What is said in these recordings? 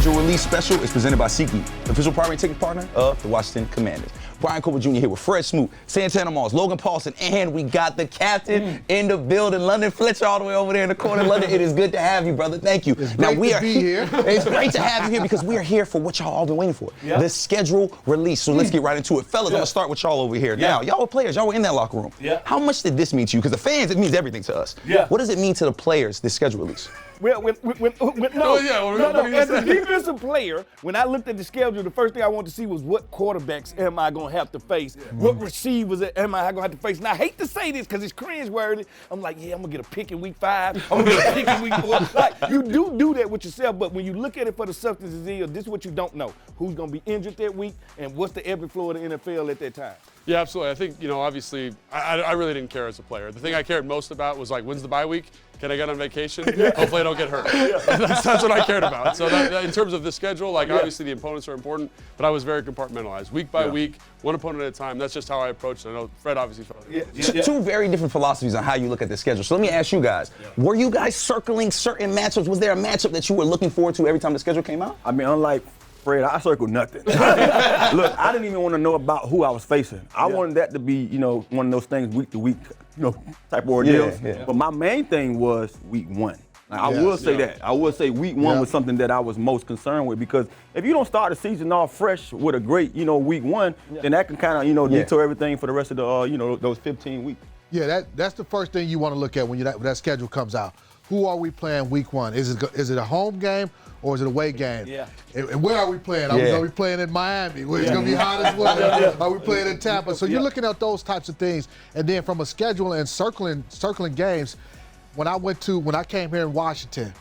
schedule release special is presented by SeatGeek, the official primary ticket partner of the Washington Commanders. Brian Cooper Jr. here with Fred Smoot, Santana Moss, Logan Paulson, and we got the captain in the building, London Fletcher, all the way over there in the corner. London, it is good to have you, brother. Thank you. It's great to be here. It's great to have you here because we are here for what y'all all been waiting for, the schedule release. So let's get right into it. Fellas, I'm going to start with y'all over here. Now, y'all were players. Y'all were in that locker room. How much did this mean to you? Because the fans, it means everything to us. What does it mean to the players, this schedule release? Well, as a defensive player, when I looked at the schedule, the first thing I wanted to see was what quarterbacks am I going to have to face? What receivers am I going to have to face? And I hate to say this because it's cringeworthy. I'm like, I'm going to get a pick in week 5. I'm going to get a pick in week 4. Like, you do that with yourself, but when you look at it for the substance of it, this is what you don't know. Who's going to be injured that week and what's the ebb and flow of the NFL at that time? Yeah, absolutely. I think, obviously, I really didn't care as a player. The thing I cared most about was, when's the bye week? Can I get on vacation? Hopefully I don't get hurt. That's what I cared about. So in terms of the schedule, obviously the opponents are important, but I was very compartmentalized. Week by week, one opponent at a time. That's just how I approached it. I know Fred obviously felt it. Two very different philosophies on how you look at the schedule. So let me ask you guys, were you guys circling certain matchups? Was there a matchup that you were looking forward to every time the schedule came out? I mean, unlike Fred, I circled nothing. Look, I didn't even want to know about who I was facing. I wanted that to be, one of those things week to week, type of ordeals. But my main thing was week 1. I will say that. I will say week 1 was something that I was most concerned with because if you don't start the season off fresh with a great, week 1, then that can kind of, detour everything for the rest of the, those 15 weeks. Yeah, that's the first thing you want to look at when that schedule comes out. Who are we playing week 1? Is it a home game or is it a away game? And where are we playing? Are we going to be playing in Miami? Where it's going to be hot as well? Are we playing in Tampa? So you're looking at those types of things. And then from a schedule and circling games, when I came here in Washington,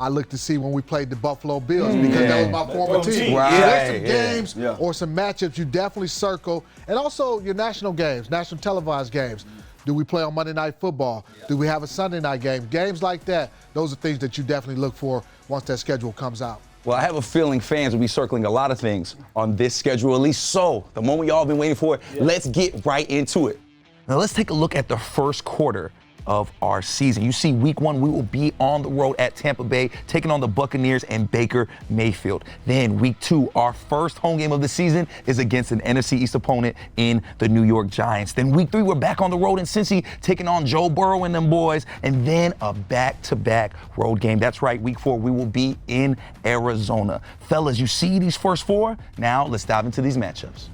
I looked to see when we played the Buffalo Bills because that was my former team. Right. So there's some games or some matchups you definitely circle. And also your national games, national televised games. Do we play on Monday Night Football? Do we have a Sunday night game? Games like that, those are things that you definitely look for once that schedule comes out. Well, I have a feeling fans will be circling a lot of things on this schedule, at least so. The moment y'all been waiting for, let's get right into it. Now let's take a look at the first quarter of our season. You see, week 1, we will be on the road at Tampa Bay, taking on the Buccaneers and Baker Mayfield. Then week 2, our first home game of the season is against an NFC East opponent in the New York Giants. Then week 3, we're back on the road in Cincy, taking on Joe Burrow and them boys, and then a back-to-back road game. That's right, week 4, we will be in Arizona. Fellas, you see these first 4? Now let's dive into these matchups.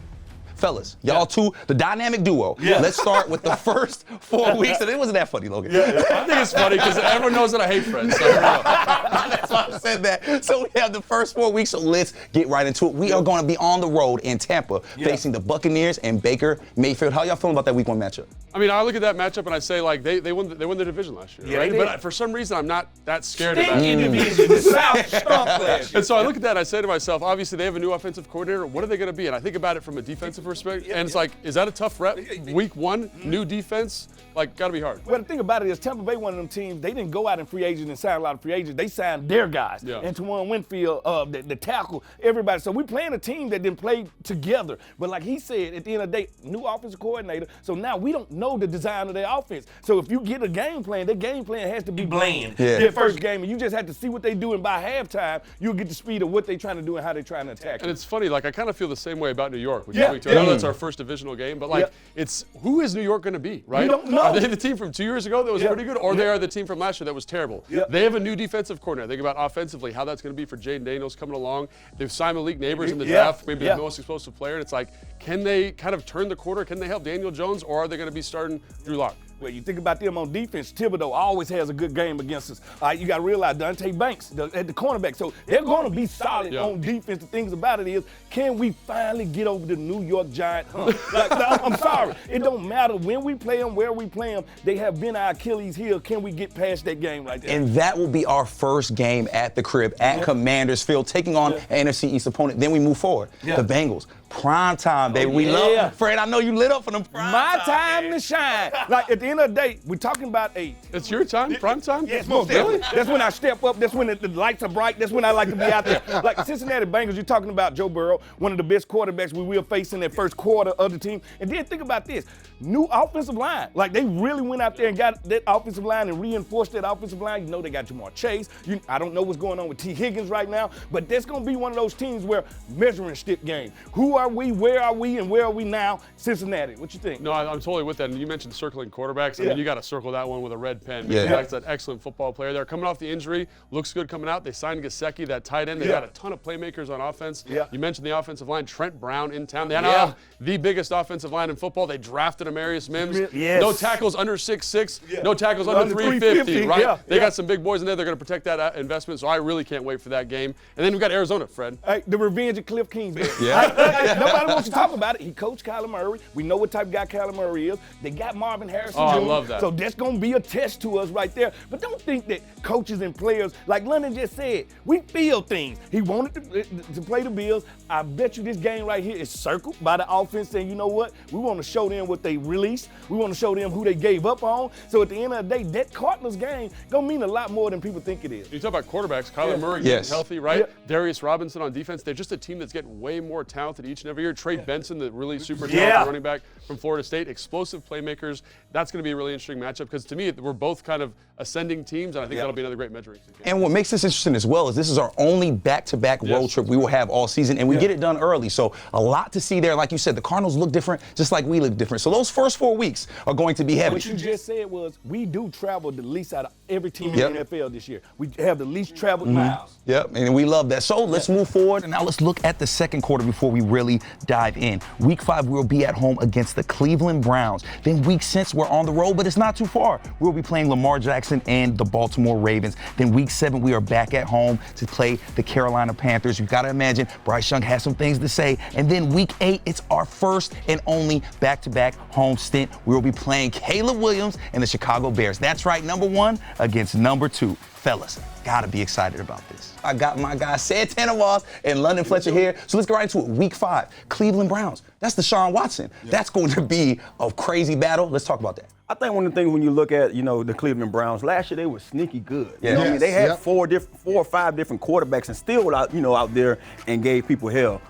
Fellas, y'all two, the dynamic duo. Let's start with the first 4 weeks. And it wasn't that funny, Logan. I think it's funny because everyone knows that I hate Fred. So here we go. That's why I said that. So we have the first 4 weeks, so let's get right into it. We are going to be on the road in Tampa facing the Buccaneers and Baker Mayfield. How y'all feeling about that week 1 matchup? I mean, I look at that matchup and I say, they won the division last year, right? But for some reason, I'm not that scared of that. Division, the South stunk last year. And so I look at that and I say to myself, obviously they have a new offensive coordinator. What are they going to be? And I think about it from a defensive perspective, and it's is that a tough rep? Week 1, new defense, got to be hard. Well, the thing about it is Tampa Bay, one of them teams, they didn't go out in free agents and sign a lot of free agents. They signed their guys. Antoine Winfield, the tackle, everybody. So we're playing a team that didn't play together. But like he said, at the end of the day, new offensive coordinator. So now we don't know the design of their offense. So if you get a game plan, their game plan has to be bland. Their first game, and you just have to see what they do, and by halftime, you'll get the speed of what they're trying to do and how they're trying to attack. And it's funny, I kind of feel the same way about New York, which is week 2. I know that's our first divisional game, but it's who is New York going to be, right? You don't know. Are they the team from 2 years ago that was pretty good, or they are the team from last year that was terrible? They have a new defensive coordinator. Think about offensively how that's going to be for Jaden Daniels coming along. They've signed Malik Neighbors in the draft, maybe the most explosive player. And it's can they kind of turn the quarter? Can they help Daniel Jones, or are they going to be starting Drew Lock? Well, you think about them on defense, Thibodeau always has a good game against us. You got to realize Dante Banks at the cornerback. So they're going to be solid on defense. The things about it is, can we finally get over the New York Giant hump? I'm sorry. It don't matter when we play them, where we play them. They have been our Achilles heel. Can we get past that game right there? And that will be our first game at the crib at Commanders Field, taking on an NFC East opponent. Then we move forward. The Bengals. Prime time, baby. We love Fred, I know you lit up for them prime time to shine. At the end of the day, we're talking about age. It's your time, prime time? Yes, most definitely. That's when I step up. That's when the lights are bright. That's when I like to be out there. Like the Cincinnati Bengals, you're talking about Joe Burrow, one of the best quarterbacks we will face in that first quarter of the team. And then think about this. New offensive line. Like they really went out there and got that offensive line and reinforced that offensive line. You know they got Jamar Chase. I don't know what's going on with T. Higgins right now, but that's going to be one of those teams where measuring stick game. Who are we, where are we, and where are we now? Cincinnati. What you think? No, I'm totally with that. And you mentioned circling quarterbacks. I mean, you got to circle that one with a red pen. Yeah. That's an excellent football player there. Coming off the injury, looks good coming out. They signed Gesicki, that tight end. They got a ton of playmakers on offense. Yeah. You mentioned the offensive line. Trent Brown in town. They had the biggest offensive line in football. They drafted Amarius Mims. Yes. No tackles under 6'6", no tackles under 350, right? Yeah. They got some big boys in there. They're going to protect that investment, so I really can't wait for that game. And then we've got Arizona, Fred. Hey, the revenge of Cliff Kingsbury. Yeah. Nobody wants to talk about it. He coached Kyler Murray. We know what type of guy Kyler Murray is. They got Marvin Harrison Jr. I love that. So that's going to be a test to us right there. But don't think that coaches and players, like London just said, we feel things. He wanted to play the Bills. I bet you this game right here is circled by the offense saying, you know what? We want to show them what they released. We want to show them who they gave up on. So at the end of the day, that Cardinals game going to mean a lot more than people think it is. You talk about quarterbacks, Kyler Murray getting healthy, right? Yeah. Darius Robinson on defense. They're just a team that's getting way more talented each and every year. Trey Benson, the really super talented running back from Florida State. Explosive playmakers. That's going to be a really interesting matchup because to me, we're both kind of ascending teams, and I think that'll be another great measuring stick game. And what makes this interesting as well is this is our only back-to-back road trip we will have all season, and we get it done early. So a lot to see there. Like you said, the Cardinals look different, just like we look different. So those first 4 weeks are going to be heavy. What you just said was we do travel the least out of every team in the NFL this year. We have the least traveled miles. Yep, and we love that. So let's move forward, and now let's look at the second quarter before we really dive in. Week 5, we'll be at home against the Cleveland Browns. Then week 6, we're on the road, but it's not too far. We'll be playing Lamar Jackson and the Baltimore Ravens. Then week 7, we are back at home to play the Carolina Panthers. You got to imagine Bryce Young has some things to say. And then week 8, it's our first and only back-to-back home stint. We'll be playing Caleb Williams and the Chicago Bears. That's right, number 1 against number 2. Fellas, gotta be excited about this. I got my guy Santana Moss and London Fletcher here. So let's get right into it. Week 5, Cleveland Browns. That's Deshaun Watson. That's going to be a crazy battle. Let's talk about that. I think one of the things when you look at, the Cleveland Browns, last year they were sneaky good. Yeah. You know what I mean? They had Yep. 4 or 5 different quarterbacks and still out there and gave people hell.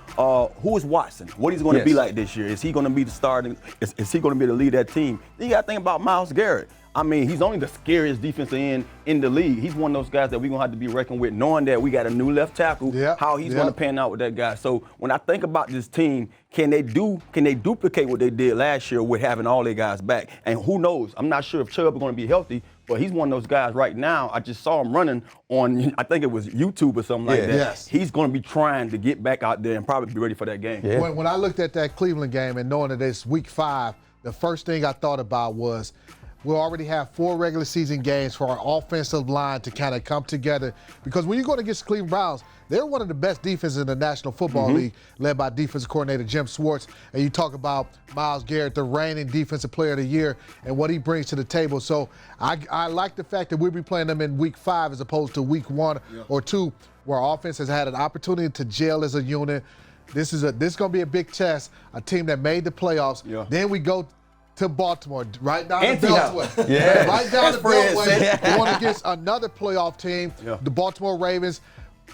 Who is Watson? What he's going to be like this year? Is he going to be the starting? Is he going to be the lead of that team? Then you got to think about Myles Garrett. I mean, he's only the scariest defensive end in the league. He's one of those guys that we're going to have to be reckoned with, knowing that we got a new left tackle, how he's going to pan out with that guy. So when I think about this team, can they duplicate what they did last year with having all their guys back? And who knows? I'm not sure if Chubb is going to be healthy, but he's one of those guys right now. I just saw him running on, I think it was YouTube or something like that. Yes. He's going to be trying to get back out there and probably be ready for that game. Yeah. When I looked at that Cleveland game and knowing that it's week 5, the first thing I thought about was we'll already have 4 regular season games for our offensive line to kind of come together. Because when you go against Cleveland Browns, they're one of the best defenses in the National Football League, led by defensive coordinator Jim Schwartz. And you talk about Myles Garrett, the reigning Defensive Player of the Year, and what he brings to the table. So I like the fact that we'll be playing them in week 5 as opposed to week 1 or 2, where our offense has had an opportunity to gel as a unit. This is going to be a big test, a team that made the playoffs. Yeah. Then we go to Baltimore, right down And the Beltway. Right down the Fred Beltway. said. Going against another playoff team, the Baltimore Ravens.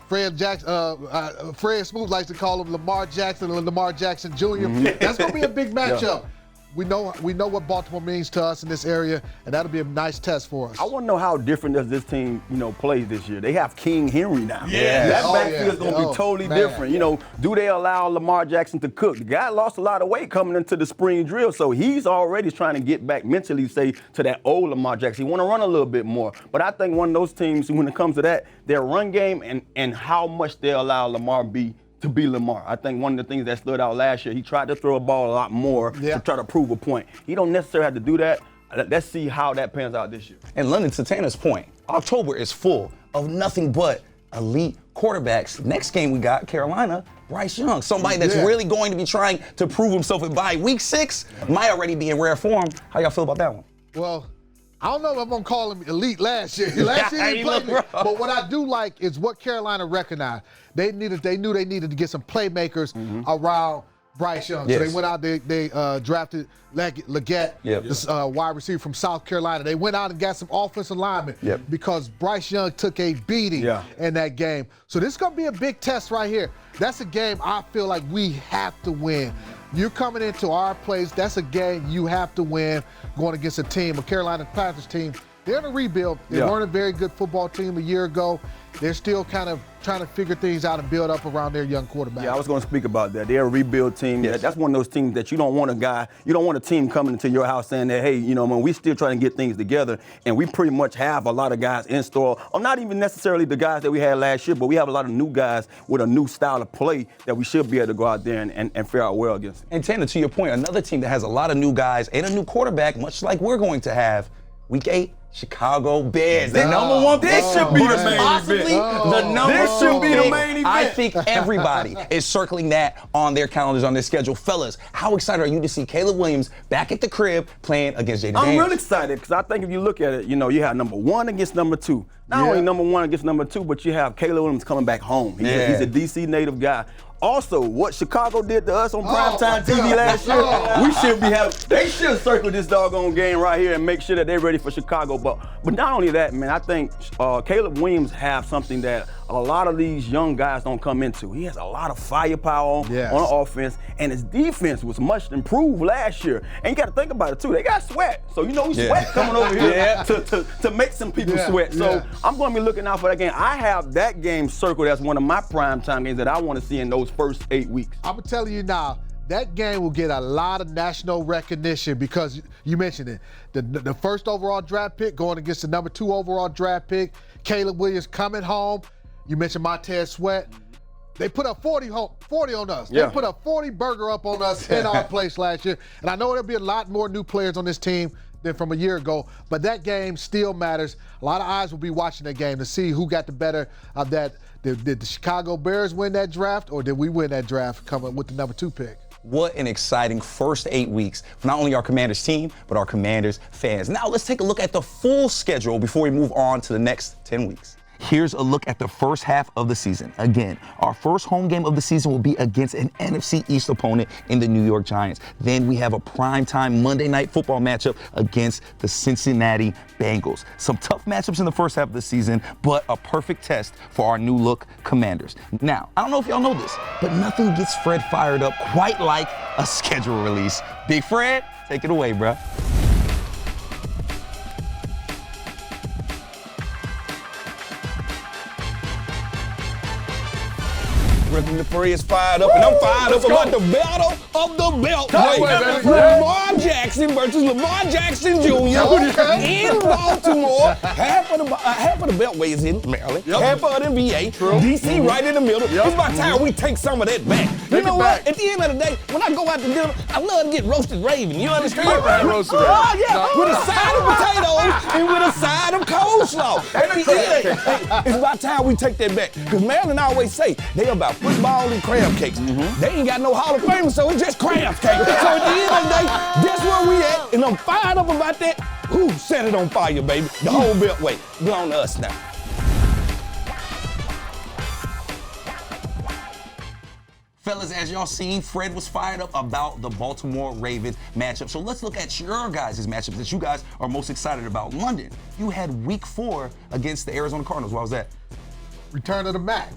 Fred Smoot likes to call him Lamar Jackson and Lamar Jackson Jr. That's going to be a big matchup. We know what Baltimore means to us in this area, and that'll be a nice test for us. I want to know how different does this team, play this year. They have King Henry now. Yeah. That backfield is going to be totally different. Yeah. Do they allow Lamar Jackson to cook? The guy lost a lot of weight coming into the spring drill, so he's already trying to get back mentally, say, to that old Lamar Jackson. He want to run a little bit more. But I think one of those teams, when it comes to that, their run game and how much they allow Lamar to be Lamar. I think one of the things that stood out last year, he tried to throw a ball a lot more to try to prove a point. He don't necessarily have to do that. Let's see how that pans out this year. And London, to Tana's point, October is full of nothing but elite quarterbacks. Next game we got, Carolina, Bryce Young, somebody that's really going to be trying to prove himself. And by week 6, might already be in rare form. How y'all feel about that one? Well, I don't know if I'm going to call him elite last year. Last year he played it. But what I do like is what Carolina recognized. They knew they needed to get some playmakers around Bryce Young. Yes. So they went out, they drafted Leggett, Yep. this wide receiver from South Carolina. They went out and got some offensive linemen because Bryce Young took a beating in that game. So this is going to be a big test right here. That's a game I feel like we have to win. You're coming into our place. That's a game you have to win going against a Carolina Panthers team. They're in a rebuild. They weren't a very good football team a year ago. They're still kind of trying to figure things out and build up around their young quarterback. Yeah, I was going to speak about that. They're a rebuild team. Yes. That's one of those teams that you don't want a team coming into your house saying that, hey, we still trying to get things together, and we pretty much have a lot of guys in store. Or not even necessarily the guys that we had last year, but we have a lot of new guys with a new style of play that we should be able to go out there and fare out well against. And Tanner, to your point, another team that has a lot of new guys and a new quarterback, much like we're going to have, Week 8, Chicago Bears. The number one pick. This should be the main Possibly event. the number This should one be the pick. main event. I think everybody is circling that on their calendars, on their schedule. Fellas, how excited are you to see Caleb Williams back at the crib playing against Jaden Daniels? I'm really excited because I think if you look at it, you have number 1 against number 2. Not only number 1 against number 2, but you have Caleb Williams coming back home. He's a DC native guy. Also, what Chicago did to us on primetime TV last year, they should circle this doggone game right here and make sure that they're ready for Chicago. But not only that, man, I think Caleb Williams have something that a lot of these young guys don't come into. He has a lot of firepower on offense, and his defense was much improved last year. And you got to think about it, too. They got Sweat. So, Sweat coming over here to make some people sweat. So, I'm going to be looking out for that game. I have that game circled as one of my primetime games that I want to see in those first 8 weeks. I'm going to tell you now, that game will get a lot of national recognition because you mentioned it. The first overall draft pick going against the number 2 overall draft pick, Caleb Williams coming home. You mentioned Montez Sweat. They put up 40 on us. They put a 40 burger up on us in our place last year. And I know there'll be a lot more new players on this team than from a year ago, but that game still matters. A lot of eyes will be watching that game to see who got the better of that. Did the Chicago Bears win that draft, or did we win that draft coming with the number 2 pick? What an exciting first 8 weeks for not only our Commanders team, but our Commanders fans. Now let's take a look at the full schedule before we move on to the next 10 weeks. Here's a look at the first half of the season. Again, our first home game of the season will be against an NFC East opponent in the New York Giants. Then we have a primetime Monday Night Football matchup against the Cincinnati Bengals. Some tough matchups in the first half of the season, but a perfect test for our new look Commanders. Now, I don't know if y'all know this, but nothing gets Fred fired up quite like a schedule release. Big Fred, take it away, bruh. The Fred is fired up, and I'm fired up about the battle of the Beltway. Lamar Jackson versus Lamar Jackson Jr. in Baltimore. Half of the Beltway is in Maryland. Half of the NBA. DC right in the middle. It's about time we take some of that back. You know what? At the end of the day, when I go out to dinner, I love to get roasted raven. You understand? Roasted raven. Oh, yeah. With a side of potatoes and with a side of coleslaw. At the end, it's about time we take that back. Because Maryland always say they about football and crab cakes. They ain't got no Hall of Fame, so it's just crab cakes. So at the end of the day, that's where we at, and I'm fired up about that. Who set it on fire, baby? The whole Beltway. Belong to us now. Fellas, as y'all seen, Fred was fired up about the Baltimore Ravens matchup. So let's look at your guys' matchups that you guys are most excited about. London, you had week 4 against the Arizona Cardinals. Why was that? Return of the Mac.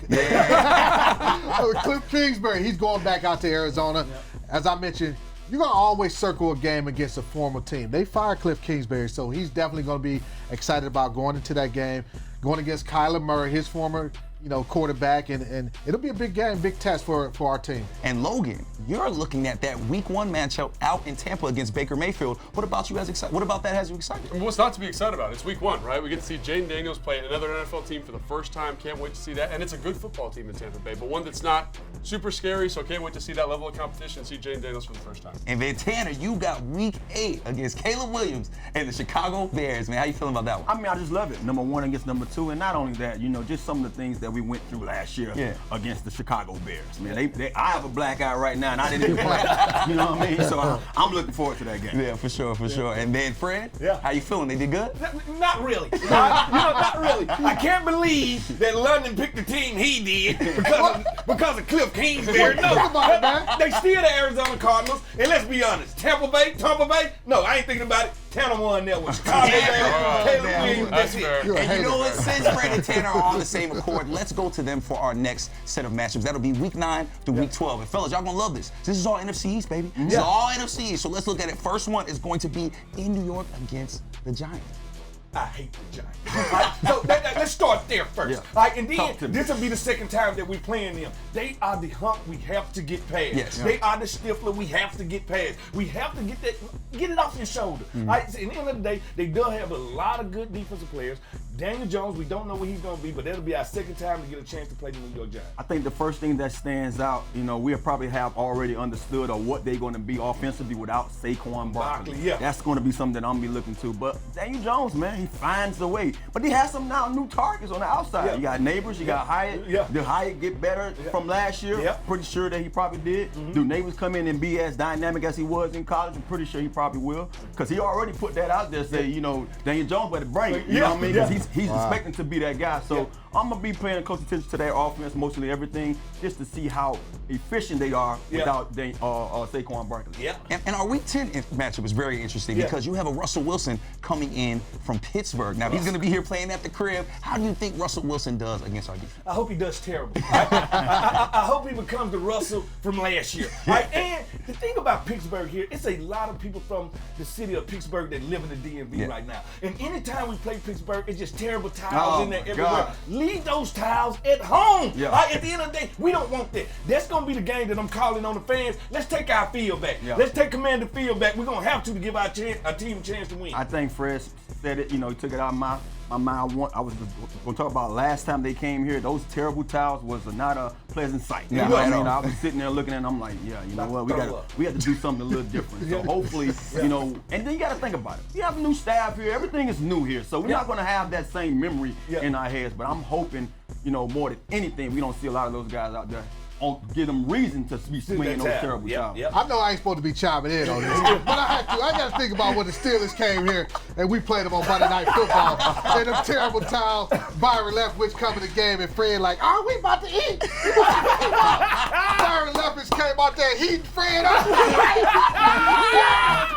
Cliff Kingsbury, he's going back out to Arizona. As I mentioned, you're going to always circle a game against a former team. They fired Cliff Kingsbury, so he's definitely going to be excited about going into that game, going against Kyler Murray, his former quarterback, and it'll be a big game, big test for our team. And Logan, you're looking at that week 1 matchup out in Tampa against Baker Mayfield. What about you guys excited? What about that has you excited? What's not to be excited about? It's week 1, right? We get to see Jaden Daniels play another NFL team for the first time. Can't wait to see that. And it's a good football team in Tampa Bay, but one that's not super scary, so can't wait to see that level of competition and see Jaden Daniels for the first time. And then Tanner, you got week 8 against Caleb Williams and the Chicago Bears. Man, how you feeling about that one? I mean, I just love it. Number 1 against number 2, and not only that, just some of the things that that we went through last year against the Chicago Bears. Man, I have a black eye right now, and I didn't even play. You know what I mean? So I'm looking forward to that game. Yeah, for sure. And then Fred, how you feeling? They did good? Not really. Not really. I can't believe that London picked the team he did because of Cliff Kingsbury. No, they still the Arizona Cardinals. And let's be honest, Tampa Bay. No, I ain't thinking about it. Tanner won that one. Chicago Bears, Taylor Williams. That's it. And you know what? Since Fred and Tanner are on the same accord, let's go to them for our next set of matchups. That'll be Week 9 through Week 12. And fellas, y'all gonna love this. This is all NFC East, baby. This is all NFC East. So let's look at it. First one is going to be in New York against the Giants. I hate the Giants. So let's start there first. And then this will be the second time that we're playing them. They are the hump we have to get past. Yes. They are the stifler we have to get past. We have to get it off your shoulder. At the end of the day, they do have a lot of good defensive players. Daniel Jones, we don't know where he's going to be, but that'll be our second time to get a chance to play the New York Giants. I think the first thing that stands out, we probably have already understood or what they're going to be offensively without Saquon Barkley. That's going to be something that I'm going to be looking to. But Daniel Jones, man, he finds a way. But he has some now new targets on the outside. You got Neighbors, you got Hyatt. Did Hyatt get better from last year? Pretty sure that he probably did. Do Neighbors come in and be as dynamic as he was in college? I'm pretty sure he probably will. Because he already put that out there, say, Daniel Jones better bring it. You know what I mean? Because he's expecting to be that guy. So I'm going to be paying close attention to their offense, mostly everything, just to see how efficient they are without Saquon Barkley. And our Week 10 matchup is very interesting because you have a Russell Wilson coming in from Pittsburgh. Now, he's going to be here playing at the crib. How do you think Russell Wilson does against our defense? I hope he does terrible. I hope he becomes the Russell from last year. And the thing about Pittsburgh here, it's a lot of people from the city of Pittsburgh that live in the DMV right now. And anytime we play Pittsburgh, it's just terrible tiles in there everywhere. God. Leave those tiles at home. At the end of the day, we don't want that. That's going to be the game that I'm calling on the fans. Let's take our field back. Let's take command of the field back. We're going to have to give our team a chance to win. I think Fred said it, he took it out of my mind. I was going to talk about last time they came here. Those terrible towels was not a pleasant sight. I was sitting there looking at them, I'm like, you know what, we got to do something a little different. So hopefully, and then you got to think about it. We have a new staff here. Everything is new here. So we're not going to have that same memory in our heads. But I'm hoping, more than anything, we don't see a lot of those guys out there give them reason to be swinging those terrible towels. I know I ain't supposed to be chiming in on this, but I got to think about when the Steelers came here and we played them on Monday Night Football. And them terrible towels, Byron Leftwich coming to the game and Fred like, are we about to eat? Byron Leftwich came out there heating Fred up.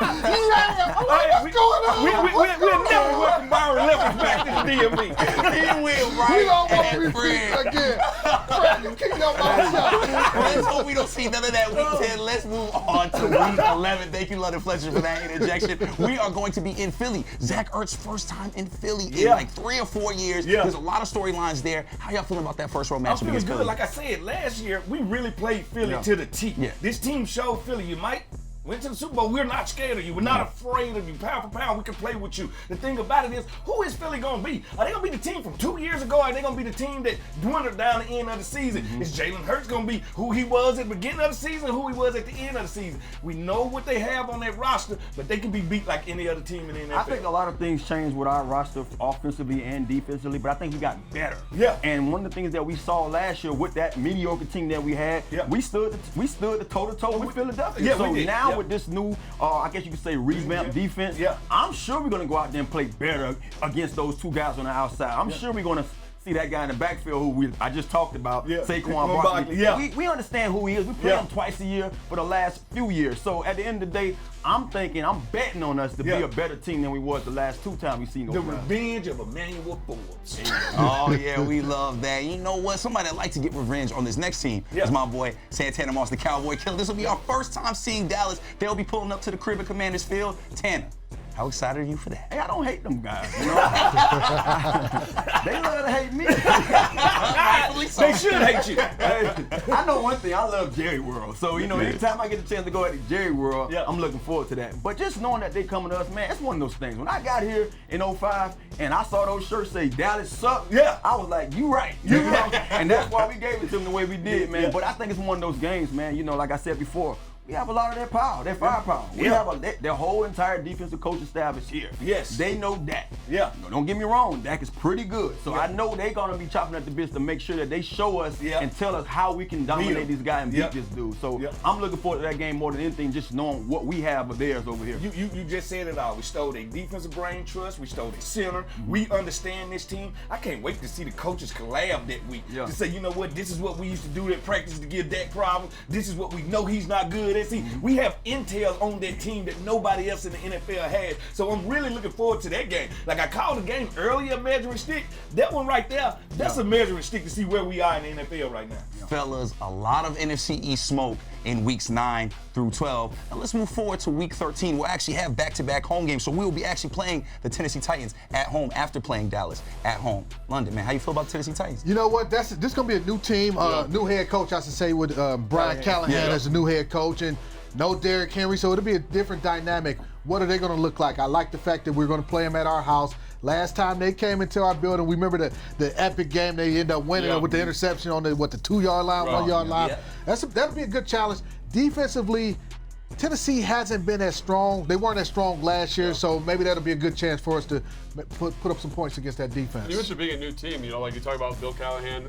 What's going on? We'll never welcome Byron Leftwich back to the DMV. He will, right? We don't want to repeat again. Fred, you kicked your mouth shut. Let's hope we don't see none of that Week 10. Let's move on to Week 11. Thank you, London Fletcher, for that interjection. We are going to be in Philly. Zach Ertz's first time in Philly in like 3 or 4 years. There's a lot of storylines there. How y'all feeling about that first road matchup against Philly? Like I said, last year, we really played Philly to the T. This team showed Philly you might went to the Super Bowl. We're not scared of you. We're not afraid of you. Pound for pound, we can play with you. The thing about it is, who is Philly going to be? Are they going to be the team from 2 years ago? Are they going to be the team that dwindled down the end of the season? Is Jalen Hurts going to be who he was at the beginning of the season, who he was at the end of the season? We know what they have on that roster, but they can be beat like any other team in the NFL. I think a lot of things changed with our roster offensively and defensively, but I think we got better. And one of the things that we saw last year with that mediocre team that we had, we stood the toe-to-toe with Philadelphia. So now with this new I guess you could say revamped defense. I'm sure we're going to go out there and play better against those two guys on the outside. I'm sure we're going to see that guy in the backfield who I just talked about, Saquon Barkley. We understand who he is. We play him twice a year for the last few years. So at the end of the day, I'm betting on us to be a better team than we was the last 2 times we've seen those guys. The revenge of Emmanuel Forbes. Oh, yeah, we love that. You know what? Somebody that likes to get revenge on this next team is my boy Santana Moss, the Cowboy Killer. This will be our first time seeing Dallas. They'll be pulling up to the crib at Commanders Field. Tanner, how excited are you for that? Hey, I don't hate them guys. They love to hate me. They should hate you. I know one thing. I love Jerry World. So, anytime I get the chance to go at the Jerry World, I'm looking forward to that. But just knowing that they coming to us, man, it's one of those things. When I got here in 05 and I saw those shirts say Dallas suck, I was like, you right. And that's why we gave it to them the way we did, man. But I think it's one of those games, man. Like I said before, We have a lot of that power, that firepower. We have their whole entire defensive coaching staff is here. Yes. They know Dak. Yeah. Don't get me wrong, Dak is pretty good. So I know they're gonna be chopping at the bits to make sure that they show us and tell us how we can dominate these guys and beat this dude. So I'm looking forward to that game more than anything, just knowing what we have of theirs over here. You just said it all. We stole their defensive brain trust. We stole their center. We understand this team. I can't wait to see the coaches collab that week to say, you know what, this is what we used to do at practice to give Dak problems. This is what we know he's not good at. See, we have intel on that team that nobody else in the NFL has. So I'm really looking forward to that game. Like I called the game earlier, measuring stick. That one right there, that's a measuring stick to see where we are in the NFL right now. Fellas, a lot of NFC East smoke in weeks 9 through 12. Now let's move forward to week 13. We'll actually have back-to-back home games, so we will be actually playing the Tennessee Titans at home after playing Dallas at home. London, man, how you feel about the Tennessee Titans? You know what? This is gonna be a new team, new head coach, I should say, with Brian Callahan as the new head coach, and no Derrick Henry, so it'll be a different dynamic. What are they gonna look like? I like the fact that we're gonna play them at our house. Last time they came into our building, we remember the epic game they ended up winning with the interception on the 2-yard line, 1-yard line. That'll be a good challenge. Defensively, Tennessee hasn't been as strong. They weren't as strong last year, so maybe that'll be a good chance for us to put up some points against that defense. You mentioned being a new team, like you talk about Bill Callahan,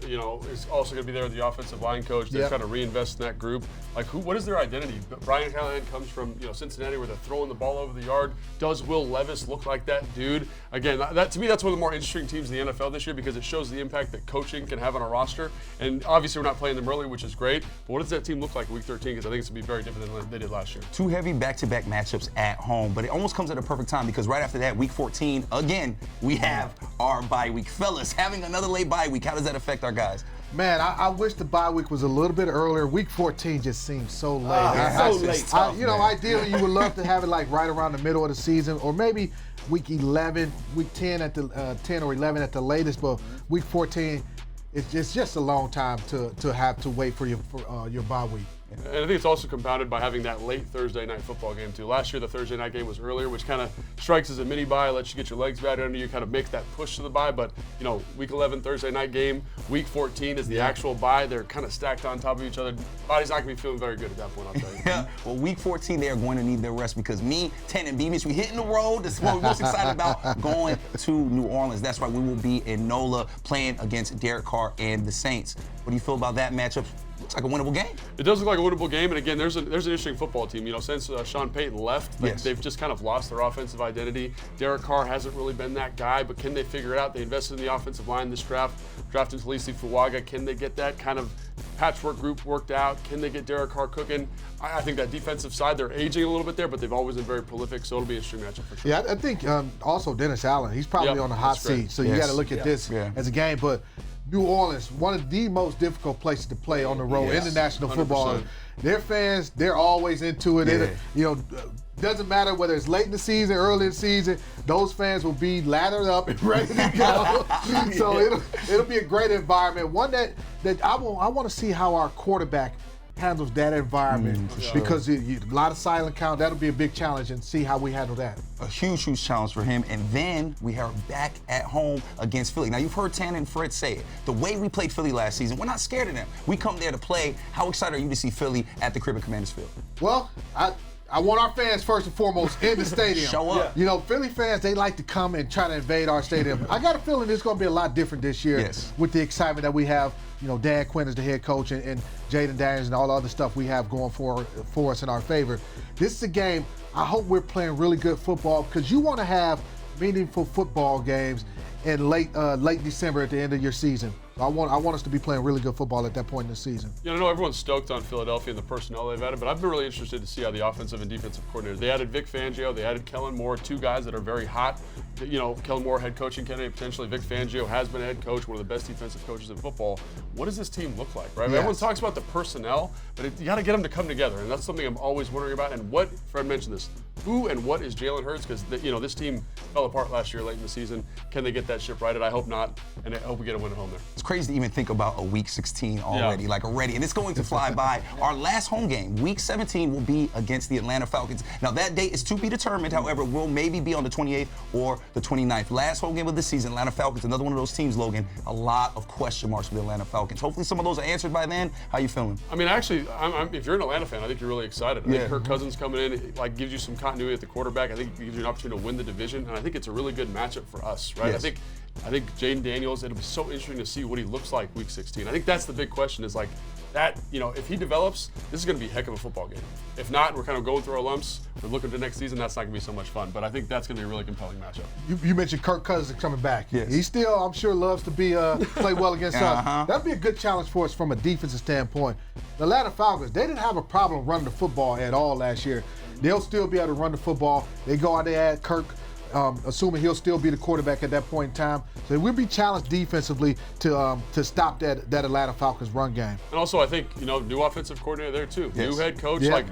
is also going to be there, the offensive line coach. They're trying to reinvest in that group. Like, what is their identity? Brian Callahan comes from, Cincinnati, where they're throwing the ball over the yard. Does Will Levis look like that dude? Again, to me, that's one of the more interesting teams in the NFL this year because it shows the impact that coaching can have on a roster. And obviously, we're not playing them early, which is great. But what does that team look like in Week 13? Because I think it's going to be very different than they did last year. 2 heavy back-to-back matchups at home, but it almost comes at a perfect time because right after that, Week 14, again, we have our bye week. Fellas, having another late bye week, how does that affect our guys? Man, I wish the bye week was a little bit earlier. Week 14 just seems so late. Ideally, you would love to have it like right around the middle of the season, or maybe week 11, week 10 at the 10 or 11 at the latest. But week 14, it's just a long time to have to wait for your bye week. And I think it's also compounded by having that late Thursday night football game too. Last year the Thursday night game was earlier, which kind of strikes as a mini bye, lets you get your legs back under you, kind of makes that push to the bye. But week 11 Thursday night game, week 14 is the actual bye. They're kind of stacked on top of each other. Body's not gonna be feeling very good at that point, I'll tell you. Well, week 14 they are going to need their rest because me, Ten, and B-Mitch, we hitting the road. This is what we're most excited about, going to New Orleans. That's right, we will be in NOLA playing against Derek Carr and the Saints. What do you feel about that matchup? Looks like a winnable game. It does look like a winnable game, and again, there's an interesting football team. Since Sean Payton left, they've just kind of lost their offensive identity. Derek Carr hasn't really been that guy, but can they figure it out? They invested in the offensive line this draft, drafting Talisi Fuaga. Can they get that kind of patchwork group worked out? Can they get Derek Carr cooking? I think that defensive side, they're aging a little bit there, but they've always been very prolific, so it'll be an interesting matchup for sure. Yeah, I think also Dennis Allen, he's probably on the hot seat, so you got to look at this as a game. But New Orleans, one of the most difficult places to play on the road in the National Football. Their fans, they're always into it. Doesn't matter whether it's late in the season, early in the season, those fans will be lathered up and ready to go. So it'll be a great environment. One that I want to see how our quarterback handles that environment because a lot of silent count. That'll be a big challenge, and see how we handle that. A huge challenge for him. And then we are back at home against Philly. Now, you've heard Tan and Fred say it. The way we played Philly last season, we're not scared of them. We come there to play. How excited are you to see Philly at the crib at Commanders Field? Well, I want our fans first and foremost in the stadium. Show up. Philly fans, they like to come and try to invade our stadium. I got a feeling it's going to be a lot different this year with the excitement that we have. Dan Quinn is the head coach and Jaden Daniels and all the other stuff we have going for us in our favor. This is a game, I hope we're playing really good football because you want to have meaningful football games in late December at the end of your season. I want us to be playing really good football at that point in the season. I know everyone's stoked on Philadelphia and the personnel they've added, but I've been really interested to see how the offensive and defensive coordinators. They added Vic Fangio, they added Kellen Moore, 2 guys that are very hot. Kellen Moore, head coaching candidate potentially. Vic Fangio has been a head coach, one of the best defensive coaches in football. What does this team look like, right? Everyone talks about the personnel, but you got to get them to come together, and that's something I'm always wondering about. And what, Fred mentioned this, who and what is Jalen Hurts? Because this team fell apart last year late in the season. Can they get that ship righted? I hope not, and I hope we get a win at home there. crazy to even think about a week 16 already, and it's going to fly by. Our last home game, week 17, will be against the Atlanta Falcons. Now, that date is to be determined. However, we'll maybe be on the 28th or the 29th. Last home game of the season, Atlanta Falcons, another one of those teams, Logan, a lot of question marks for the Atlanta Falcons. Hopefully some of those are answered by then. How you feeling? I mean, actually, if you're an Atlanta fan, I think you're really excited. I think Kirk Cousins coming in, like, gives you some continuity at the quarterback. I think it gives you an opportunity to win the division, and I think it's a really good matchup for us, right? Yes. I think Jaden Daniels, it'll be so interesting to see what he looks like week 16. I think that's the big question is, like, that, if he develops, this is going to be a heck of a football game. If not, we're kind of going through our lumps. We're looking to next season. That's not going to be so much fun. But I think that's going to be a really compelling matchup. You mentioned Kirk Cousins coming back. Yes. He still, I'm sure, loves to be play well against us. That'd be a good challenge for us from a defensive standpoint. The Atlanta Falcons, they didn't have a problem running the football at all last year. They'll still be able to run the football. They go out there at Kirk. Assuming he'll still be the quarterback at that point in time. So we'll be challenged defensively to stop that Atlanta Falcons run game. And also, I think, new offensive coordinator there too. Yes. New head coach. Yeah. Like,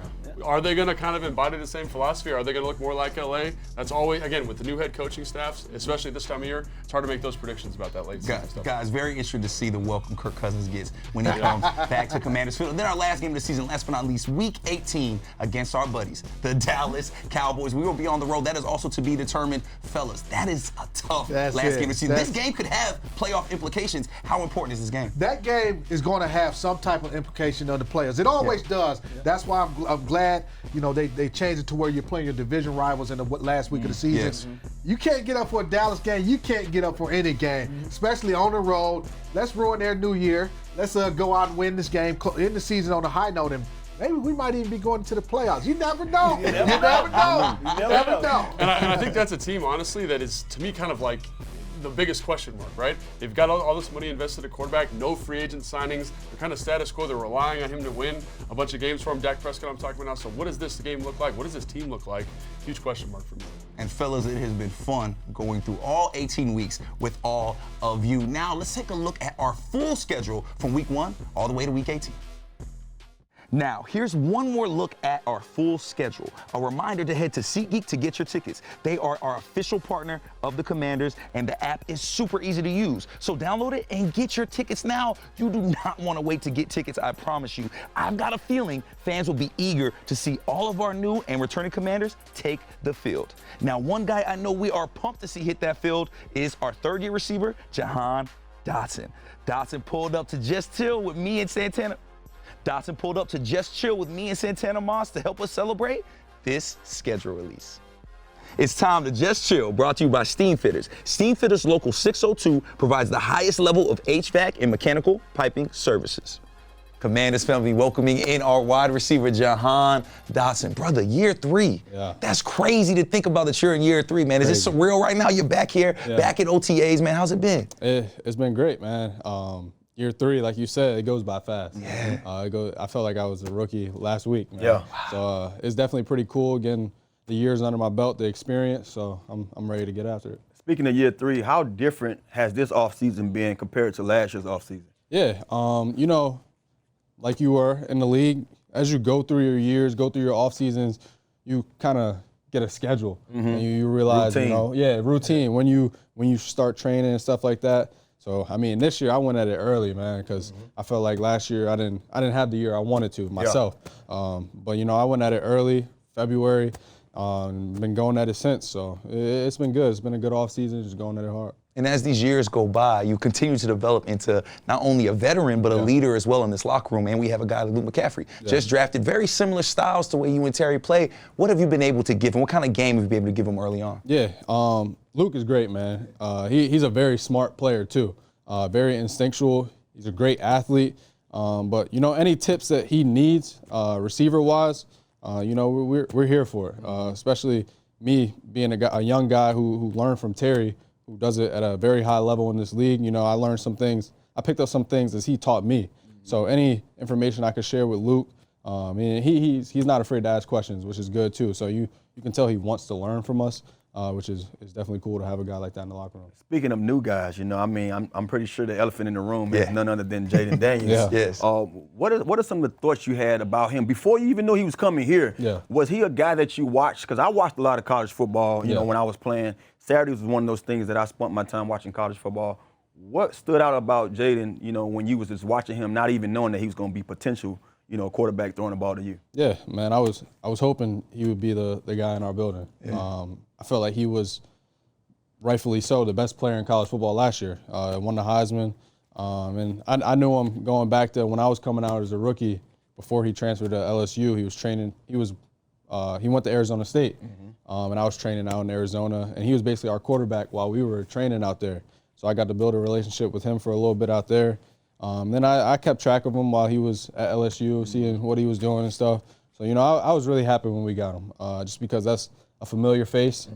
are they going to kind of embody the same philosophy? Are they going to look more like LA? That's always, again, with the new head coaching staffs, especially this time of year, it's hard to make those predictions about that late season stuff. Guys, very interested to see the welcome Kirk Cousins gets when he comes back to Commanders Field. And then our last game of the season, last but not least, week 18 against our buddies, the Dallas Cowboys. We will be on the road. That is also to be determined. Fellas, that is a tough last game of the season. This game could have playoff implications. How important is this game? That game is going to have some type of implication on the players. It always does. That's why I'm glad, they changed it to where you're playing your division rivals in the last week of the season. Yes. You can't get up for a Dallas game. You can't get up for any game, especially on the road. Let's ruin their new year. Let's go out and win this game, end the season on a high note, and maybe we might even be going to the playoffs. You never know. You never know. You never know. And I think that's a team, honestly, that is, to me, kind of like the biggest question mark, right? They've got all this money invested at quarterback, no free agent signings. They're kind of status quo. They're relying on him to win a bunch of games for him. Dak Prescott, I'm talking about now. So what does this game look like? What does this team look like? Huge question mark for me. And fellas, it has been fun going through all 18 weeks with all of you. Now, let's take a look at our full schedule from week 1 all the way to week 18. Now, here's one more look at our full schedule. A reminder to head to SeatGeek to get your tickets. They are our official partner of the Commanders, and the app is super easy to use. So download it and get your tickets now. You do not want to wait to get tickets, I promise you. I've got a feeling fans will be eager to see all of our new and returning Commanders take the field. Now, one guy I know we are pumped to see hit that field is our third-year receiver, Jahan Dotson. Dotson pulled up to just chill with me and Santana Moss to help us celebrate this schedule release. It's time to just chill, brought to you by Steam Fitters. Steam Fitters Local 602 provides the highest level of HVAC and mechanical piping services. Commanders family welcoming in our wide receiver, Jahan Dotson. Brother, year 3. Yeah. That's crazy to think about that you're in year 3, man. Is this surreal right now? You're back here, back at OTAs, man. How's it been? It's been great, man. Year 3, like you said, it goes by fast. Yeah. I felt like I was a rookie last week, man. Yeah. So it's definitely pretty cool getting the years under my belt, the experience. So I'm ready to get after it. Speaking of year 3, how different has this offseason been compared to last year's offseason? Yeah. Like you were in the league, as you go through your years, go through your off seasons, you kind of get a schedule, and you realize, routine. Routine. When you start training and stuff like that. So I mean, this year I went at it early, man, because I felt like last year I didn't have the year I wanted to myself. But I went at it early, February, been going at it since. So it's been good. It's been a good off season, just going at it hard. And as these years go by, you continue to develop into not only a veteran, but a leader as well in this locker room. And we have a guy like Luke McCaffrey, just drafted, very similar styles to the way you and Terry play. What have you been able to give him? What kind of game have you been able to give him early on? Yeah, Luke is great, man. He's a very smart player too, very instinctual. He's a great athlete. But any tips that he needs, receiver-wise, we're here for it. Especially me being a young guy who learned from Terry, who does it at a very high level in this league. I learned some things. I picked up some things as he taught me. So any information I could share with Luke, he's not afraid to ask questions, which is good too. So you can tell he wants to learn from us, which is definitely cool to have a guy like that in the locker room. Speaking of new guys, I'm pretty sure the elephant in the room is none other than Jaden Daniels. Yes. What are some of the thoughts you had about him before you even knew he was coming here? Yeah. Was he a guy that you watched? Because I watched a lot of college football, when I was playing. Saturdays was one of those things that I spent my time watching college football. what stood out about Jaden, you know, when you was just watching him, not even knowing that he was going to be potential, you know, quarterback throwing the ball to you? Yeah, man, I was hoping he would be the guy in our building. Yeah. I felt like he was rightfully so the best player in college football last year. Won the Heisman, and I knew him going back to when I was coming out as a rookie. Before he transferred to LSU, he was training. He went to Arizona State, and I was training out in Arizona, and he was basically our quarterback while we were training out there. So I got to build a relationship with him for a little bit out there. Then I kept track of him while he was at LSU, seeing what he was doing and stuff. So, you know, I was really happy when we got him, just because that's a familiar face,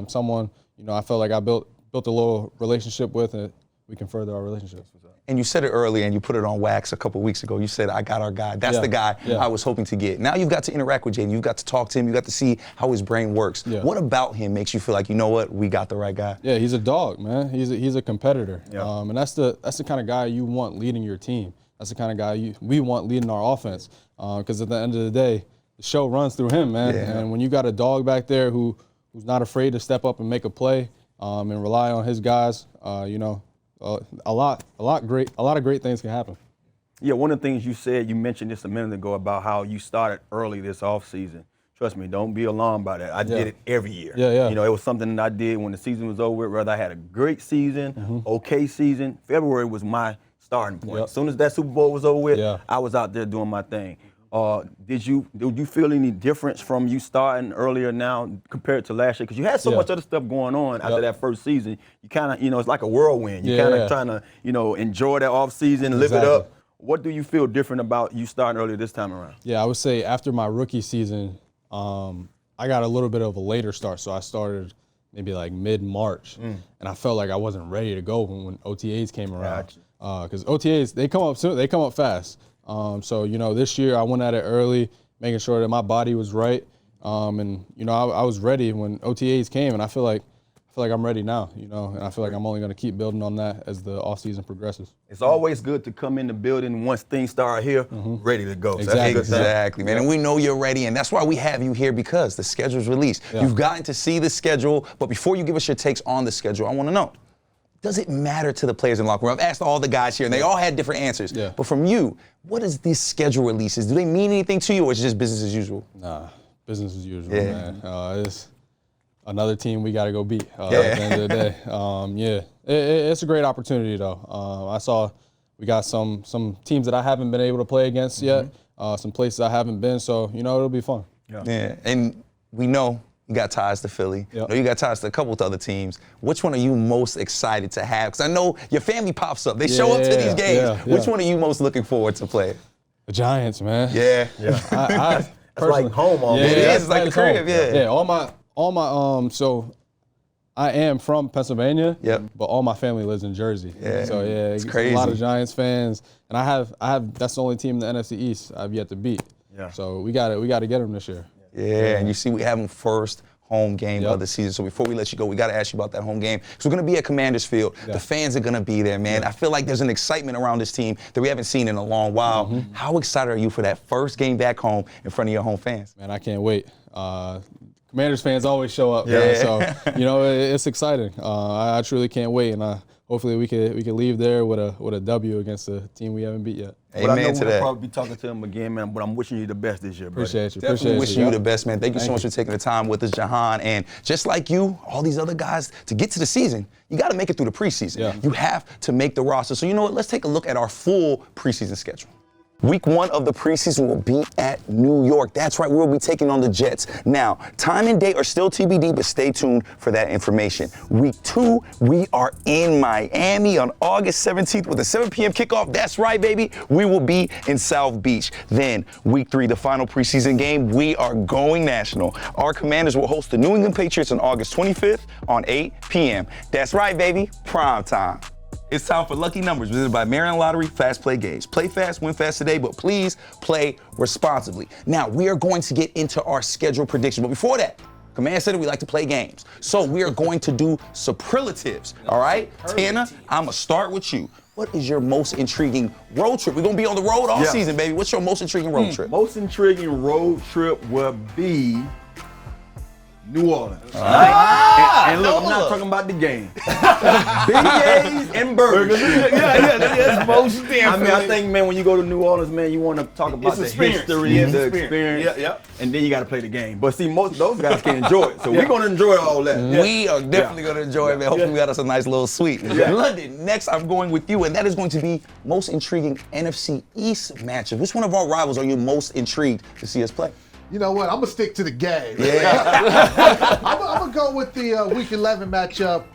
someone, you know, I felt like I built a little relationship with, and we can further our relationship. And you said it earlier, and you put it on wax a couple weeks ago. You said, I got our guy. That's the guy I was hoping to get. Now you've got to interact with Jaden. You've got to talk to him. You got to see how his brain works. Yeah. What about him makes you feel like, you know what, we got the right guy? Yeah, he's a dog, man. He's a competitor. Yeah. And that's the kind of guy you want leading your team. That's the kind of guy we want leading our offense. Because at the end of the day, the show runs through him, man. Yeah. And when you got a dog back there who's not afraid to step up and make a play and rely on his guys, you know, a lot of great things can happen. Yeah, one of the things you mentioned this a minute ago about how you started early this offseason. Trust me, don't be alarmed by that. I did it every year. Yeah. You know, it was something that I did when the season was over, whether I had a great season, okay season. February was my starting point. Yep. As soon as that Super Bowl was over with, I was out there doing my thing. Did you feel any difference from you starting earlier now compared to last year? Because you had so much other stuff going on after that first season. You kind of, you know, it's like a whirlwind. You kind of trying to, you know, enjoy that off season, live it up. What do you feel different about you starting earlier this time around? Yeah, I would say after my rookie season, I got a little bit of a later start. So I started maybe like mid-March, and I felt like I wasn't ready to go when OTAs came around. Because OTAs, they come up soon, they come up fast. So, you know, this year I went at it early, making sure that my body was right. And, you know, I was ready when OTAs came, and I feel like I'm ready now, you know, and I feel like I'm only going to keep building on that as the offseason progresses. It's always good to come in the building once things start here, ready to go. Exactly, man. And we know you're ready, and that's why we have you here, because the schedule's released. Yeah. You've gotten to see the schedule, but before you give us your takes on the schedule, I want to know, does it matter to the players in the locker room? I've asked all the guys here, and they all had different answers. Yeah. But from you, what is these schedule releases? Do they mean anything to you, or is it just business as usual? Nah, business as usual, man. It's another team we got to go beat at the end of the day. It's a great opportunity, though. I saw we got some teams that I haven't been able to play against yet, some places I haven't been, so, you know, it'll be fun. Yeah, and we know you got ties to Philly. Yep. You got ties to a couple of other teams. Which one are you most excited to have? Because I know your family pops up. They show up to these games. Which one are you most looking forward to play? The Giants, man. Yeah. That's like home almost. It is. It's like the crib, Yeah, all my so I am from Pennsylvania, but all my family lives in Jersey. Yeah. So it's crazy. A lot of Giants fans, and I have that's the only team in the NFC East I've yet to beat. Yeah. So we got to get them this year. Yeah, and you see we have them first home game of the season. So before we let you go, we got to ask you about that home game. So we're going to be at Commanders Field. The fans are going to be there, man. I feel like there's an excitement around this team that we haven't seen in a long while. How excited are you for that first game back home in front of your home fans? Man, I can't wait. Commanders fans always show up, man. So, you know, it's exciting. I truly can't wait, and hopefully we can leave there with a W against a team we haven't beat yet. Amen but I know we'll probably be talking to him again, man, but I'm wishing you the best this year, buddy. Appreciate you. Definitely wishing you the best, man. Thank you so much for taking the time with us, Jahan. And just like you, all these other guys, to get to the season, you got to make it through the preseason. Yeah. You have to make the roster. So you know what? Let's take a look at our full preseason schedule. Week 1 of the preseason will be at New York. That's right, we'll be taking on the Jets. Now, time and date are still TBD, but stay tuned for that information. Week 2, we are in Miami on August 17th with a 7 p.m. kickoff. That's right, baby. We will be in South Beach. Then, week 3, the final preseason game, we are going national. Our Commanders will host the New England Patriots on August 25th on 8 p.m. That's right, baby, prime time. It's time for Lucky Numbers, presented by Marion Lottery Fast Play Games. Play fast, win fast today, but please play responsibly. Now, we are going to get into our schedule predictions, but before that, Command said we like to play games. So we are going to do superlatives, all right? Tana, I'm going to start with you. What is your most intriguing road trip? We're going to be on the road all season, baby. What's your most intriguing road trip? Most intriguing road trip would be New Orleans. And look, I'm not talking about the game. BJ's and burgers. That's most I different. mean, I think, man, when you go to New Orleans, man, you want to talk about the history and the experience. And then you got to play the game. But see, most of those guys can enjoy it. So we're going to enjoy all that. We are definitely going to enjoy it, man. Hopefully we got us a nice little suite. London, next I'm going with you, and that is going to be most intriguing NFC East matchup. Which one of our rivals are you most intrigued to see us play? You know what? I'm gonna stick to the game. Yeah. I'm gonna go with the Week 11 matchup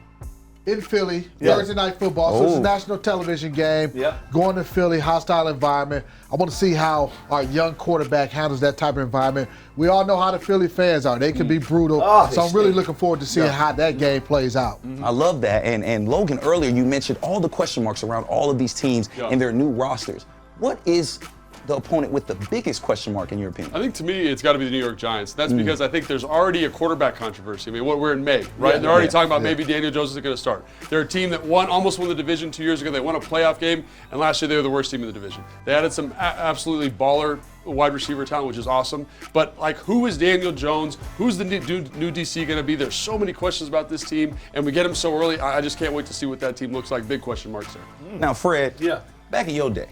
in Philly, Thursday Night Football. So it's a national television game. Going to Philly, hostile environment. I want to see how our young quarterback handles that type of environment. We all know how the Philly fans are. They can be brutal. So I'm really looking forward to seeing how that game plays out. I love that. And Logan, earlier you mentioned all the question marks around all of these teams and their new rosters. What is the opponent with the biggest question mark in your opinion? I think to me it's got to be the New York Giants. That's because I think there's already a quarterback controversy. I mean, we're in May, right? They're already talking about maybe Daniel Jones is going to start. They're a team that almost won the division 2 years ago. They won a playoff game, and last year they were the worst team in the division. They added some absolutely baller wide receiver talent, which is awesome. But like, who is Daniel Jones? Who's the new DC going to be? There's so many questions about this team, and we get him so early. I just can't wait to see what that team looks like. Big question marks there. Now, Fred. Back in your day.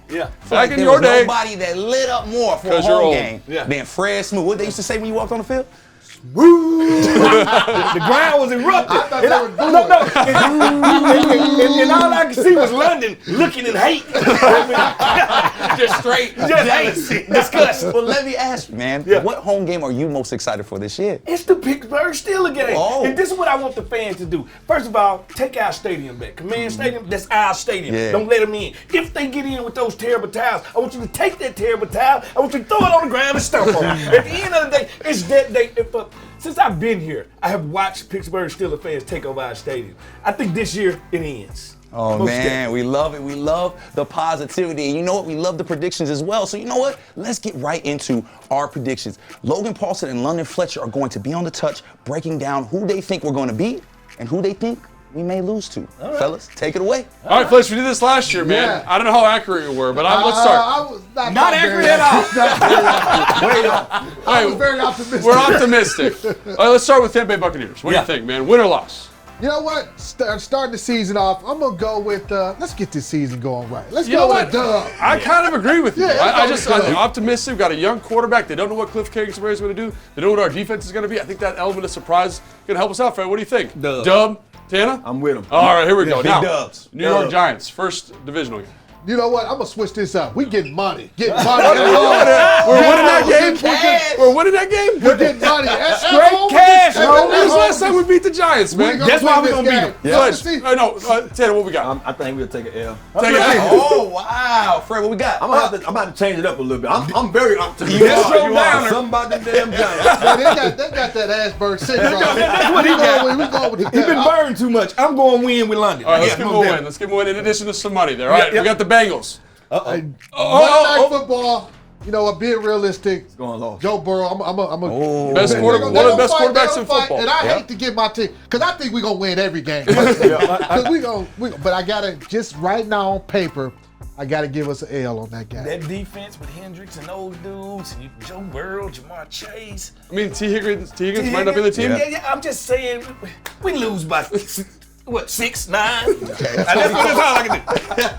Back in your day. Nobody that lit up more for a home game than Fred Smoot. What they used to say when you walked on the field? The ground was erupted. I thought they were booing. And all I could see was London looking in hate. Just straight. Just hate. Disgust. Well, let me ask you, man. What home game are you most excited for this year? It's the Pittsburgh Steelers game. Oh. And this is what I want the fans to do. First of all, take our stadium back. Command Stadium, that's our stadium. Don't let them in. If they get in with those terrible towels, I want you to take that terrible towel, I want you to throw it on the ground and stomp on it. At the end of the day, it's that day. Since I've been here, I have watched Pittsburgh Steelers fans take over our stadium. I think this year it ends. Oh, man, we love it. We love the positivity. And you know what? We love the predictions as well. So you know what? Let's get right into our predictions. Logan Paulson and London Fletcher are going to be on the touch, breaking down who they think we're going to beat and who they think we may lose to. Fellas, take it away. All right, Fletcher, we did this last year, man. Yeah. I don't know how accurate we were, but let's start. I was Not accurate at all. I was very optimistic. We're optimistic. All right, let's start with Tampa Bay Buccaneers. What do you think, man? Win or loss? You know what? Starting the season off, I'm gonna go with. Let's get this season going right. Let's You know go what? with a dub. I kind of agree with you. Yeah, I'm optimistic. We've got a young quarterback. They don't know what Cliff Kingsbury is going to do. They don't know what our defense is going to be. I think that element of surprise is going to help us out, Fred. What do you think? Dub. Tana? I'm with him. All right, here we go. Big Now, dubs. New York Giants, first divisional game. You know what? I'm gonna switch this up. We getting money. Getting money. We're winning that game. We're winning that game. We're getting money. Straight cash, bro. When was the last time we beat the Giants, man? That's why we're gonna beat them. Fletch, Tanner, what we got? I think we'll take an L. Take it. Oh, wow. Fred, what we got? I'm about to change it up a little bit. I'm very optimistic. You are. Something about the damn Giants. They got that Asperger syndrome. That's what he got. We going with the He's been burned too much. I'm going to win with London. All right, let's give him a win. Let's give him a win in addition to some money there. All right, we got the Bengals. Monday Night Football. You know what? Being realistic. Going lost. Joe Burrow. I'm a Best one of the best quarterbacks in football. And I hate to give my team because I think we're gonna win every game. Because but I gotta just right now on paper, I gotta give us an L on that game. That defense with Hendricks and those dudes, and Joe Burrow, Jamar Chase. I mean, T. Higgins might not be the team. Yeah, I'm just saying, we lose by what, 6, 9? That's all I can do.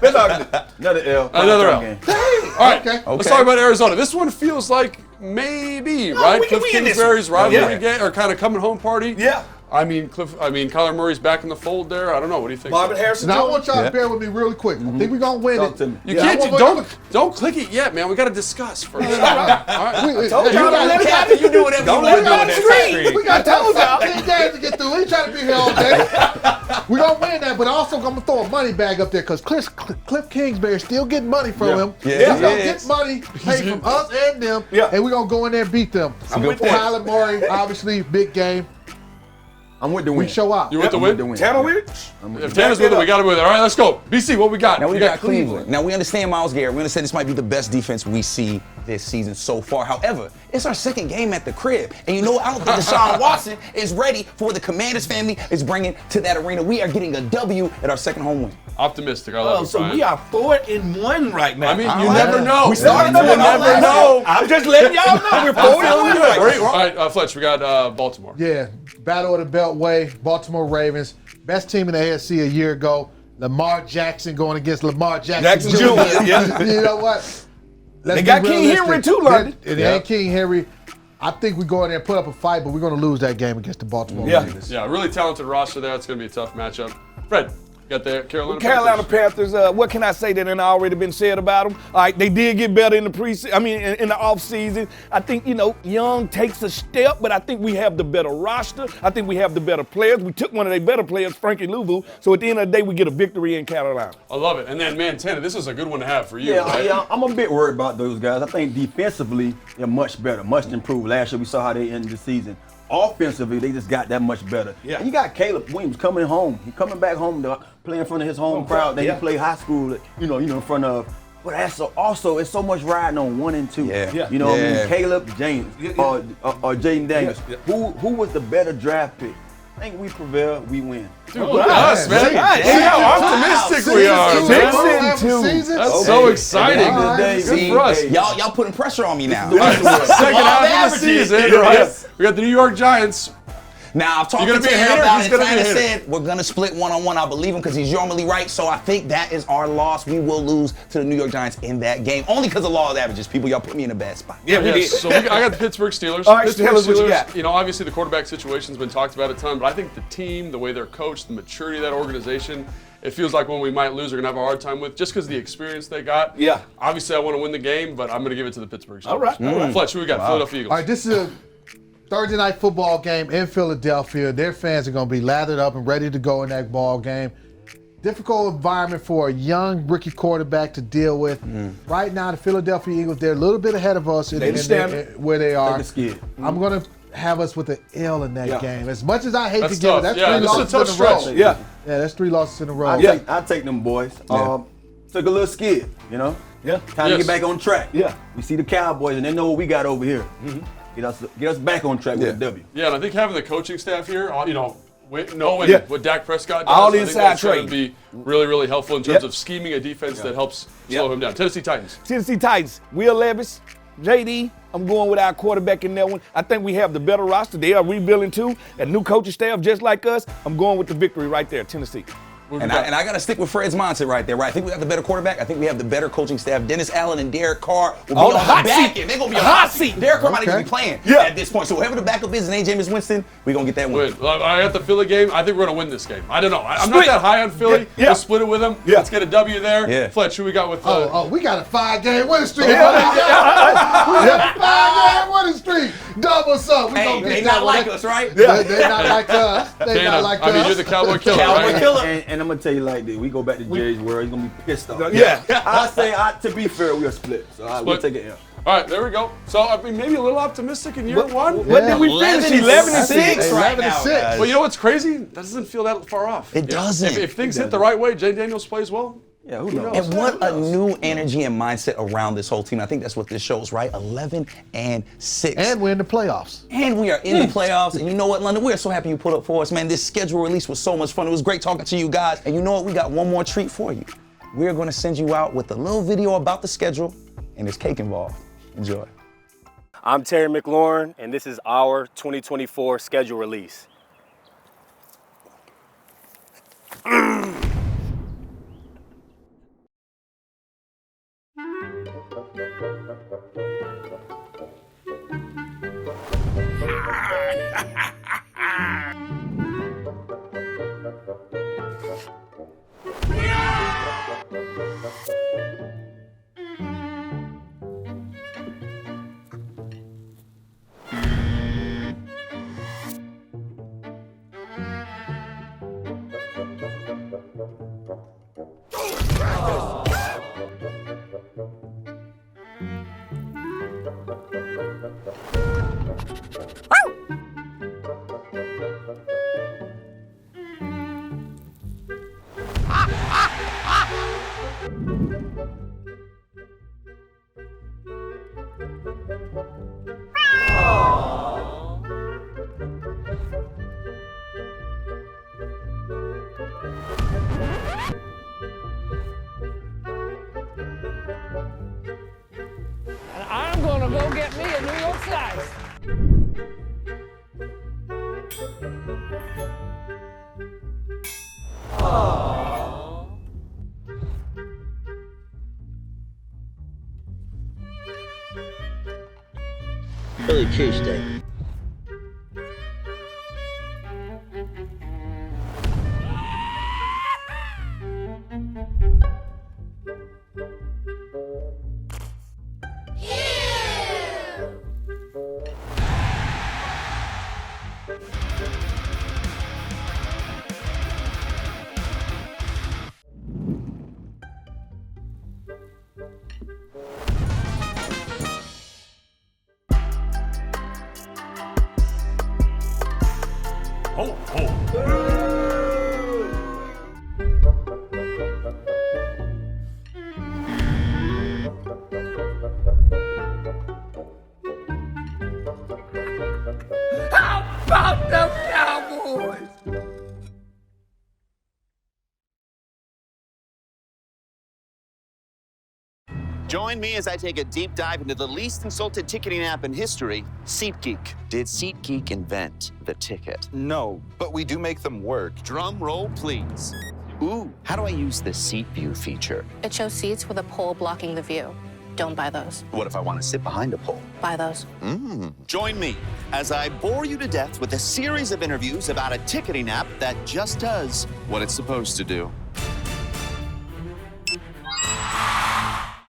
That's all I can do. Another L. Another L. Game. All right, let's talk about Arizona. This one feels like maybe, right? we can Cliff win this Kingsbury's one. rivalry game or kind of coming home party. Yeah. I mean, Kyler Murray's back in the fold there. I don't know. What do you think? Marvin Harrison. Now I want y'all to bear with me really quick. I think we're gonna win Talk it. to me. You can't. Don't click it yet, man. We got to discuss first. All right. Told y'all don't let it happen. You do whatever you want to do on that screen. We got 10 games to get through. We ain't trying to be here all day. We're going to win that, but also I'm going to throw a money bag up there because Cliff Kingsbury still getting money from him. Yeah. He's going to get money paid from us and them, and we're going to go in there and beat them. I'm with that. Kyler Murray, obviously, big game. I'm with the win. We show up. You with the win? Tanner with it? If Tanner's with it, we got him with it. All right, let's go. BC, what we got? Now we You got Cleveland. Now we understand Myles Garrett. We understand this might be the best defense we see this season so far. However, it's our second game at the crib. And you know what? I don't think Deshaun Watson is ready for the Commanders family is bringing to that arena. We are getting a W at our second home win. Optimistic. I love it, So Brian. we are 4-1 right now. I mean, you never know. We started You never know. I'm just letting y'all know we're 4-1 right now. All right, Fletch, we got Baltimore. Yeah, Battle of the Beltway, Baltimore Ravens, best team in the AFC a year ago. Lamar Jackson going against Lamar Jackson Jr. Yeah. You know what? Let's They got be King realistic. Henry too, London. It ain't King Henry. I think we go in there and put up a fight, but we're going to lose that game against the Baltimore Ravens. Yeah, really talented roster there. It's going to be a tough matchup. Fred, you got the Carolina Panthers, what can I say that ain't already been said about them? All right, they did get better in the in the offseason. I think, Young takes a step, but I think we have the better roster. I think we have the better players. We took one of their better players, Frankie Louvu. So at the end of the day, we get a victory in Carolina. I love it. And then, man, Tanner, this is a good one to have for you. Yeah, I'm a bit worried about those guys. I think defensively, they're much better, much improved. Last year, we saw how they ended the season. Offensively, they just got that much better. Yeah. And you got Caleb Williams coming home. He's coming back home to play in front of his home crowd that he played high school, in front of. But that's also, it's so much riding on 1 and 2. Yeah. You know what I mean? Caleb James or Jaden Daniels. Who was the better draft pick? I think we prevail, we win. Dude, look at us, man. See how optimistic we are, man. That's so exciting. Good for us. Y'all putting pressure on me now. Second half of the season. We got the New York Giants. Now, I've talked You to gonna be a Tanner hater? about He's it. gonna be a Tanner hater. said we're going to split one-on-one. I believe him because he's normally right. So I think that is our loss. We will lose to the New York Giants in that game. Only because of law of averages. People, y'all put me in a bad spot. Yeah, we did. So I got the Pittsburgh Steelers. All right, Pittsburgh tell us what you Steelers, got. Obviously the quarterback situation's been talked about a ton, but I think the team, the way they're coached, the maturity of that organization, it feels like one we might lose or going to have a hard time with just because of the experience they got. Yeah. Obviously, I want to win the game, but I'm going to give it to the Pittsburgh Steelers. All right. Fletch, who we got? Philadelphia Eagles. All right, this is a Thursday night football game in Philadelphia. Their fans are going to be lathered up and ready to go in that ball game. Difficult environment for a young rookie quarterback to deal with. Right now, the Philadelphia Eagles, they're a little bit ahead of us in where they are. I'm going to have us with an L in that game. As much as I hate That's to give tough. it, that's Yeah, 3 this is a losses tough in a row. stretch. Yeah. Yeah, that's 3 losses in a row. I take them boys. Took a little skid, Yeah. Time to get back on track. Yeah. We see the Cowboys and they know what we got over here. Get us back on track with a W. Yeah, and I think having the coaching staff here, knowing what Dak Prescott does, All the I think inside that's going to trade. be really, really helpful in terms of scheming a defense that helps slow him down. Tennessee Titans. Tennessee Titans, Will Levis, JD, I'm going with our quarterback in that one. I think we have the better roster. They are rebuilding too. A new coaching staff just like us. I'm going with the victory right there, Tennessee. And I got to stick with Fred's mindset right there, right? I think we got the better quarterback. I think we have the better coaching staff. Dennis Allen and Derek Carr will be on the back end. They're going to be on the hot seat. Derek Carr might even be playing at this point. So whoever the backup is and A. Jameis Winston, we're going to get that win. I got the Philly game. I think we're going to win this game. I don't know. I'm not that high on Philly. Yeah. We'll split it with them. Let's get a W there. Yeah. Fletch, who we got with We got a 5-game winning streak. We got a 5-game winning streak. Double up. We Hey, gonna they get not that like one. us, right? They not like us. They Dana, not like I mean, us. you're the Cowboy killer, Cowboy right? killer. And I'm gonna tell you like this: we go back to Jerry's world, he's gonna be pissed off. Yeah. I say, to be fair, we are split. So we'll take it. All right, there we go. So, I mean, maybe a little optimistic in year one. What did we finish? 11-6 right 11-6. now, guys. Well, you know what's crazy? That doesn't feel that far off. It doesn't. If things hit the right way, Jay Daniels plays well. Yeah, who knows? And what a new energy and mindset around this whole team. I think that's what this shows, right? 11-6. And we're in the playoffs. And we are in the playoffs. And you know what, London? We're so happy you put up for us, man. This schedule release was so much fun. It was great talking to you guys. And you know what? We got one more treat for you. We're going to send you out with a little video about the schedule, and there's cake involved. Enjoy. I'm Terry McLaurin, and this is our 2024 schedule release. Tuesday. Join me as I take a deep dive into the least insulted ticketing app in history, SeatGeek. Did SeatGeek invent the ticket? No, but we do make them work. Drum roll, please. Ooh, how do I use the seat view feature? It shows seats with a pole blocking the view. Don't buy those. What if I want to sit behind a pole? Buy those. Join me as I bore you to death with a series of interviews about a ticketing app that just does what it's supposed to do.